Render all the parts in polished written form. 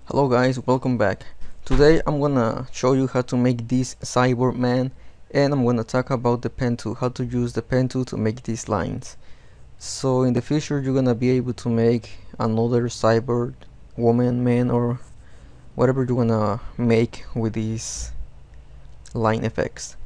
Hello guys, welcome back. Today I'm gonna show you how to make this cyborg man, and I'm gonna talk about the pen tool, how to use the pen tool to make these lines. So in the future you're gonna be able to make another cyborg woman, man, or whatever you wanna make with these line effects.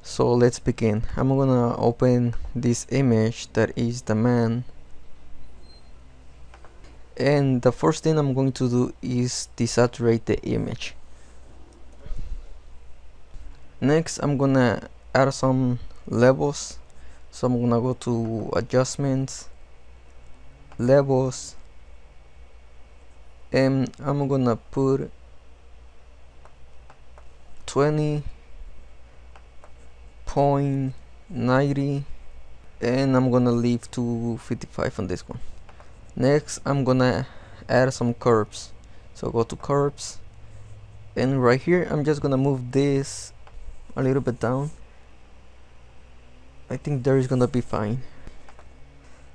So let's begin. I'm gonna open this image that is the man, and the first thing I'm going to do is desaturate the image. Next I'm gonna add some levels, so I'm gonna go to adjustments, levels, and I'm gonna put 20.90, and I'm gonna leave 255 on this one. Next I'm gonna add some curves, so go to curves, and right here I'm just gonna move this a little bit down. I think there is gonna be fine.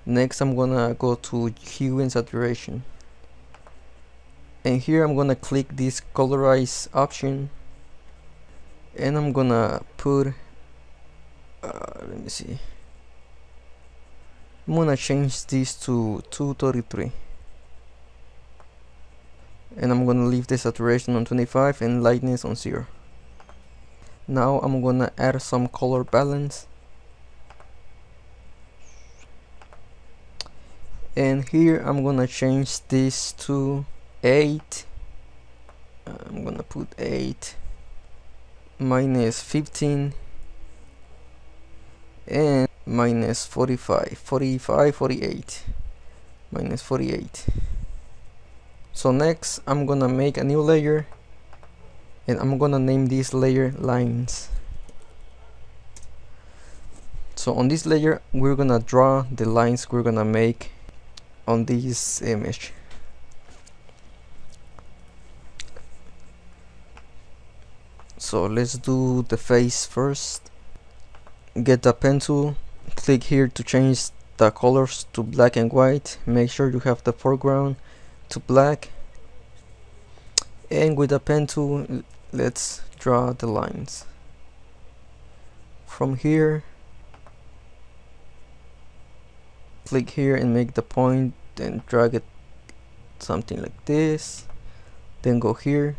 Next I'm gonna go to hue and saturation, and here I'm gonna click this colorize option, and I'm gonna put let me see, I'm gonna change this to 233, and I'm gonna leave the saturation on 25 and lightness on 0. Now I'm gonna add some color balance, and here I'm gonna change this to 8. I'm gonna put 8 minus 15 and minus 48 minus 48. So next I'm gonna make a new layer, and I'm gonna name this layer lines. So on this layer we're gonna draw the lines we're gonna make on this image. So let's do the face first. Get the pen tool, click here to change the colors to black and white. Make sure you have the foreground to black, and with the pen tool let's draw the lines. From here click here and make the point, then drag it something like this, then go here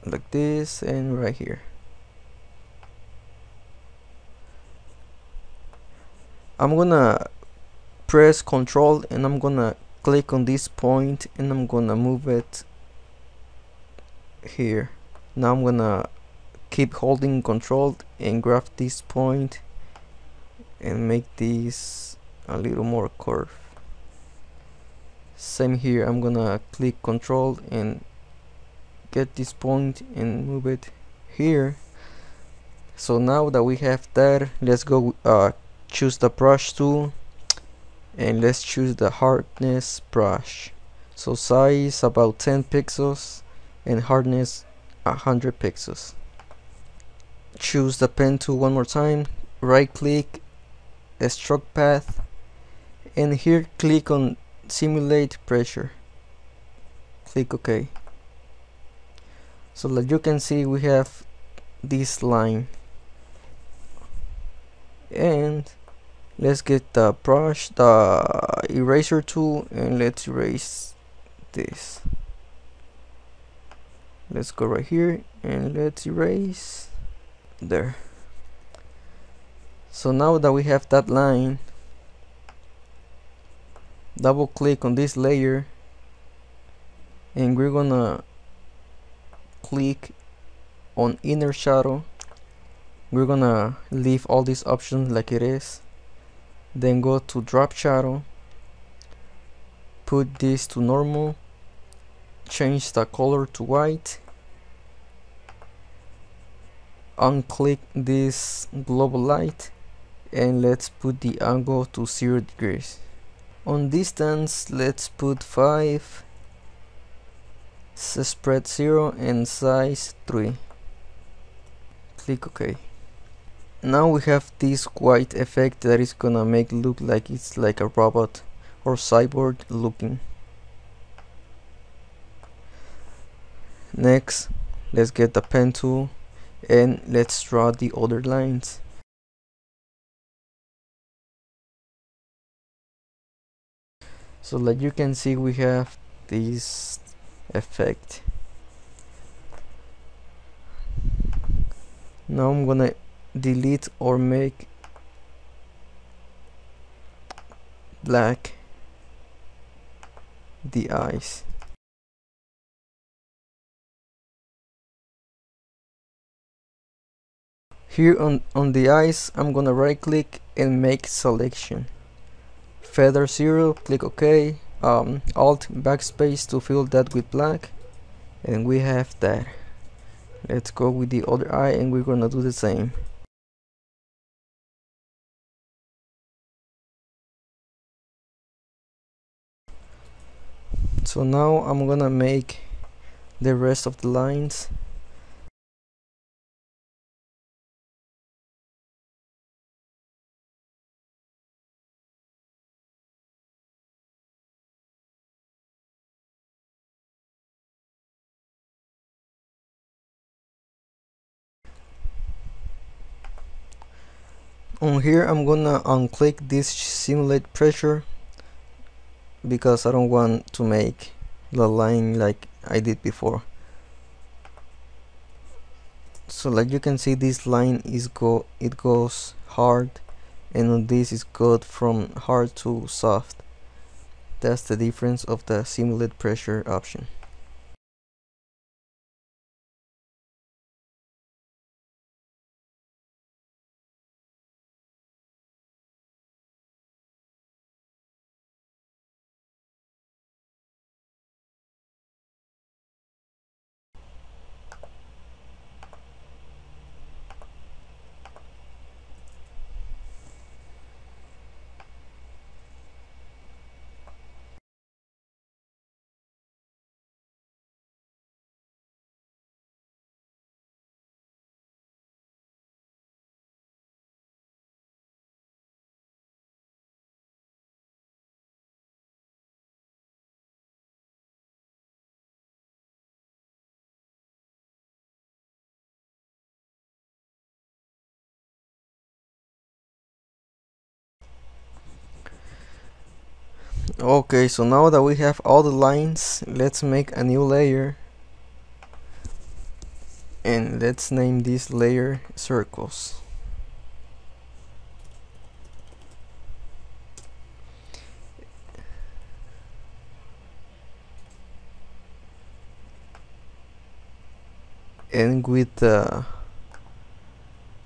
like this, and right here. I'm gonna press Ctrl and I'm gonna click on this point, and I'm gonna move it here. Now I'm gonna keep holding Ctrl and grab this point and make this a little more curved. Same here, I'm gonna click Ctrl and get this point and move it here. So now that we have that, let's go choose the brush tool, and let's choose the hardness brush. So size about 10 pixels and hardness 100 pixels. Choose the pen tool one more time, right click, stroke path, and here click on simulate pressure, click OK. So like you can see, we have this line, and let's get the brush, the eraser tool, and let's erase this. Let's go right here and let's erase there. So now that we have that line, double click on this layer, and we're gonna click on inner shadow. We're gonna leave all these options like it is, then go to drop shadow, put this to normal, change the color to white, unclick this global light, and let's put the angle to 0 degrees. On distance let's put 5, spread 0, and size 3. Click OK. Now we have this white effect that is gonna make look like it's like a robot or cyborg looking. Next, let's get the pen tool and let's draw the other lines. So like you can see, we have this effect. Now I'm gonna delete or make black the eyes. Here on the eyes, I'm gonna right click and make selection. Feather 0, click OK. Alt backspace to fill that with black, and we have that. Let's go with the other eye and we're gonna do the same. So now I'm gonna make the rest of the lines. On here I'm gonna unclick this simulate pressure because I don't want to make the line like I did before. So like you can see, this line is it goes hard, and on this is good from hard to soft. That's the difference of the simulate pressure option. Okay, so now that we have all the lines, let's make a new layer, and let's name this layer circles. And with the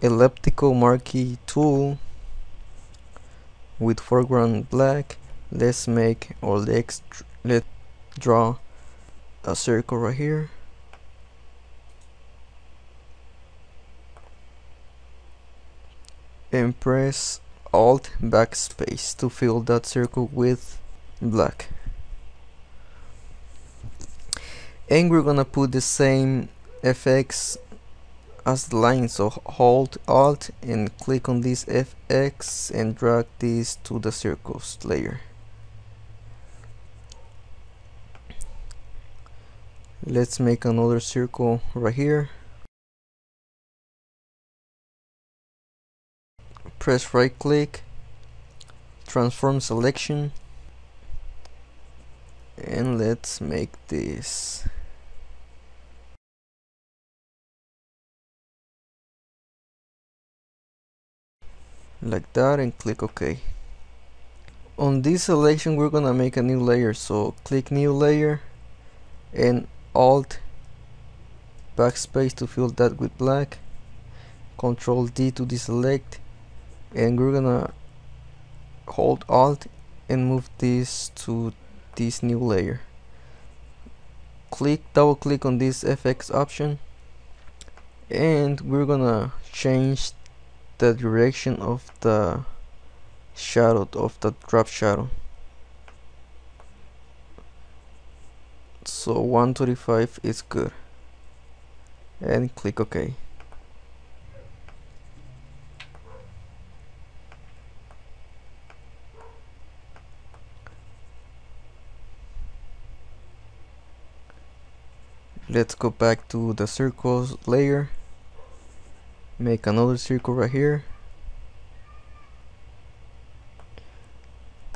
elliptical marquee tool with foreground black, let's make, or let's draw a circle right here. And press Alt backspace to fill that circle with black. And we're gonna put the same FX as the line, so hold Alt and click on this FX and drag this to the circles layer. Let's make another circle right here. Press right click, transform selection, and let's make this like that and click OK. On this selection we're gonna make a new layer, so click new layer and Alt backspace to fill that with black, Control D to deselect, and we're gonna hold Alt and move this to this new layer. Double click on this FX option, and we're gonna change the direction of the shadow, of the drop shadow. So 125 is good, and click OK. let's go back to the circles layer, make another circle right here,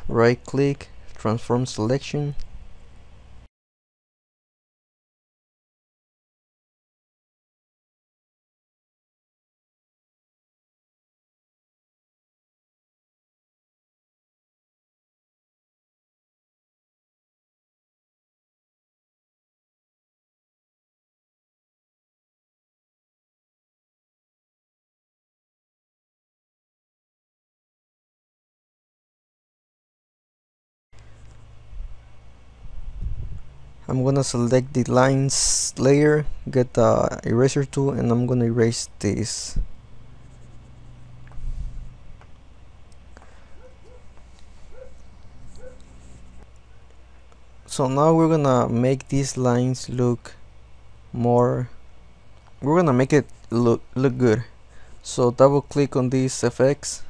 right click, transform selection, I'm gonna select the lines layer, get the eraser tool, and I'm gonna erase this. So now we're gonna make these lines look more, we're gonna make it look good. So double click on these effects,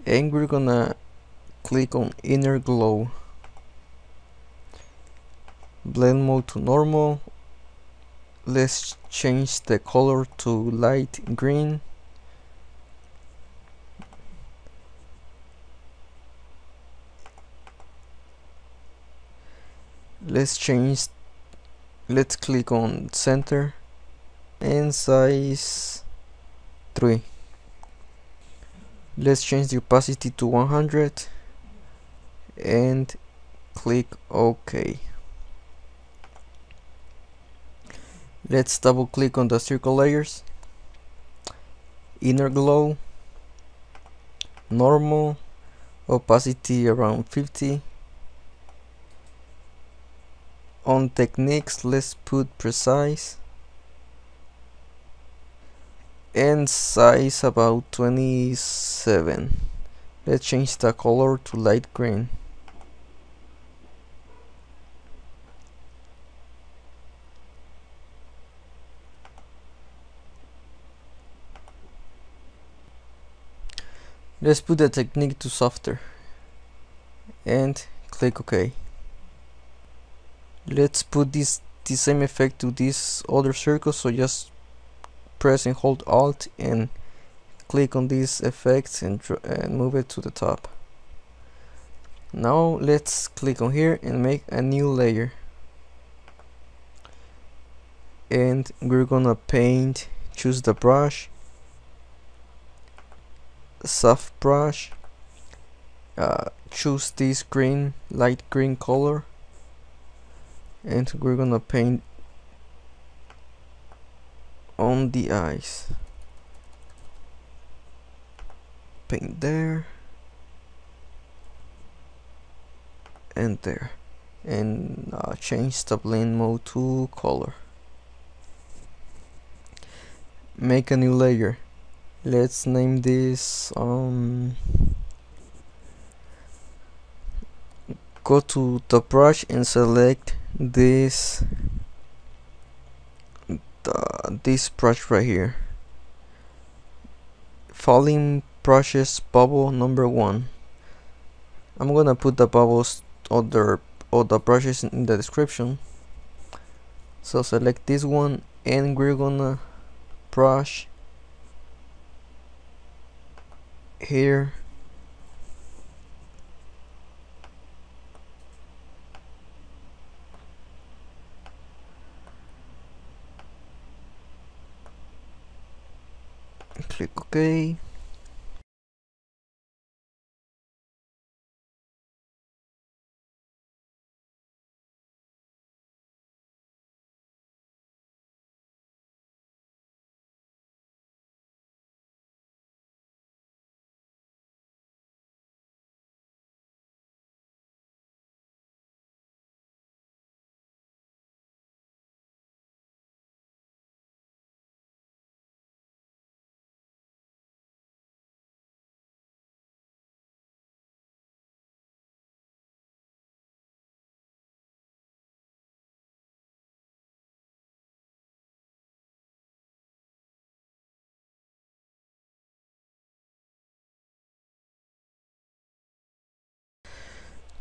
and we're gonna click on inner glow, blend mode to normal. Let's change the color to light green. Let's click on center and size 3. Let's change the opacity to 100 and click OK. Let's double click on the circle layers, inner glow, normal, opacity around 50. On techniques, let's put precise and size about 27. Let's change the color to light green. Let's put the technique to softer and click OK. Let's put the same effect to this other circle, so just press and hold Alt and click on these effects and move it to the top. Now let's click on here and make a new layer, and we're gonna paint, choose the brush, soft brush, choose this green, light green color, and we're gonna paint on the eyes. Paint there and there, and change the blend mode to color. Make a new layer. Let's name this go to the brush and select this brush right here, falling brushes bubble number 1. I'm gonna put the bubbles or the brushes in the description. So select this one, and we're gonna brush here, click OK.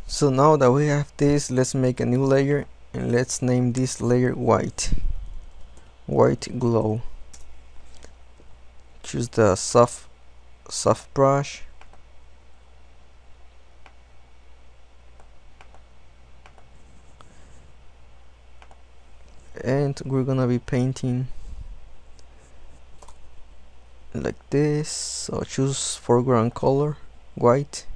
So now that we have this, let's make a new layer and let's name this layer white glow. Choose the soft brush, and we're gonna be painting like this. So choose foreground color white,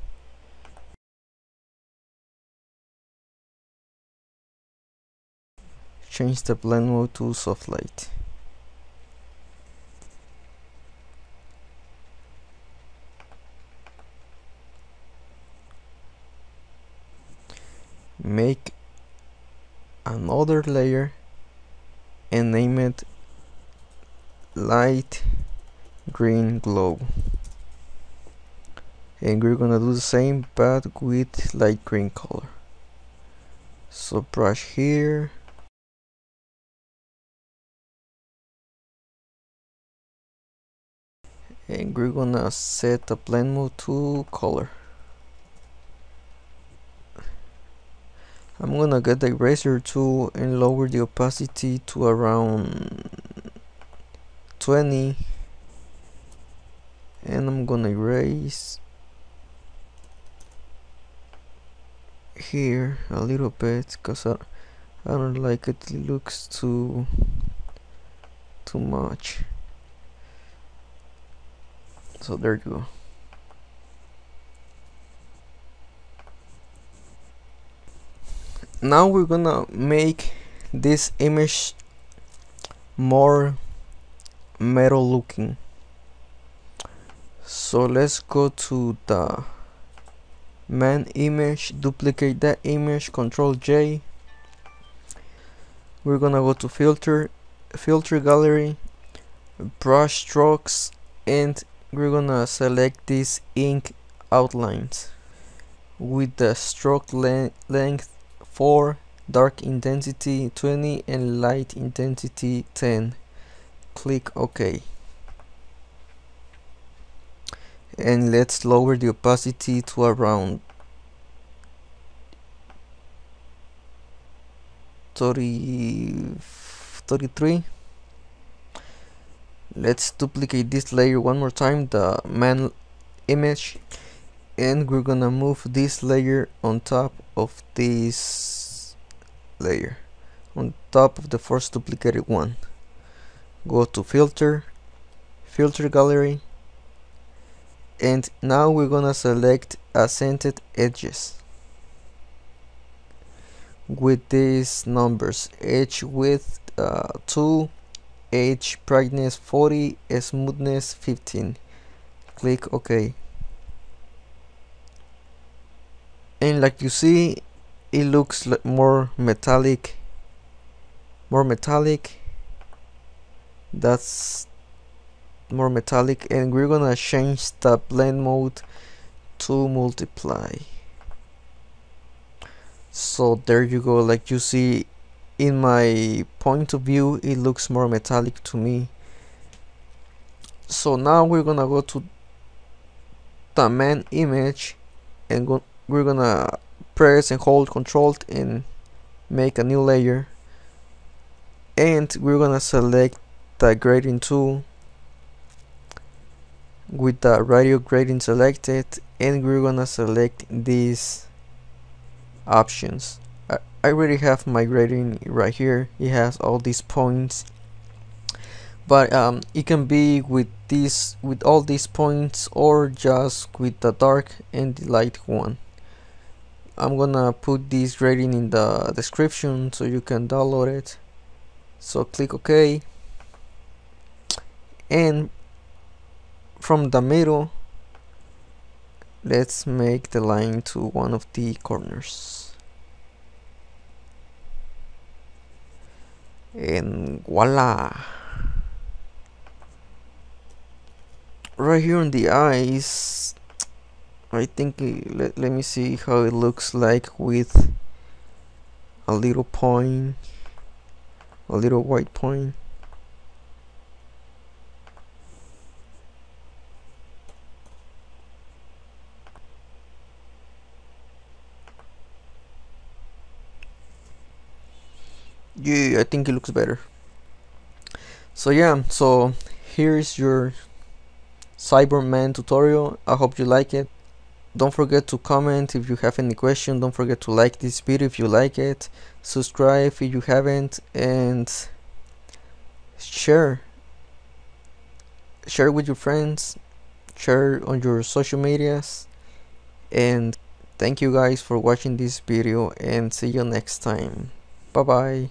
change the blend mode to soft light. Make another layer and name it light green glow, and we're gonna do the same but with light green color. So brush here, and we're gonna set the blend mode to color. I'm gonna get the eraser tool and lower the opacity to around 20, and I'm gonna erase here a little bit because I don't like it. It looks too much. So there you go. Now we're gonna make this image more metal looking. So let's go to the main image, duplicate that image, Control J. We're gonna go to filter gallery, brush strokes, and we're gonna select these ink outlines with the stroke length 4, dark intensity 20, and light intensity 10. Click OK, and let's lower the opacity to around 33. Let's duplicate this layer one more time, the main image, and we're gonna move this layer on top of this layer, on top of the first duplicated one. Go to filter gallery, and now we're gonna select accented edges with these numbers: edge width 2, edge brightness 40, smoothness 15. Click OK, and like you see, it looks like more metallic. That's more metallic, and we're gonna change the blend mode to multiply. So there you go. Like you see, in my point of view, it looks more metallic to me. So now we're gonna go to the main image, and we're gonna press and hold Control and make a new layer, and we're gonna select the grading tool with the radio grading selected, and we're gonna select these options. I already have my grading right here. It has all these points, but it can be with all these points, or just with the dark and the light one. I'm gonna put this grading in the description so you can download it. So click OK, and from the middle, let's make the line to one of the corners, and voila. Right here on the eyes, I think let me see how it looks like with a little point, a little white point. Yeah, I think it looks better. So yeah, so here's your Cyberman tutorial. I hope you like it. Don't forget to comment if you have any question. Don't forget to like this video if you like it, subscribe if you haven't, and share with your friends, share on your social medias. And thank you guys for watching this video, and see you next time. Bye bye.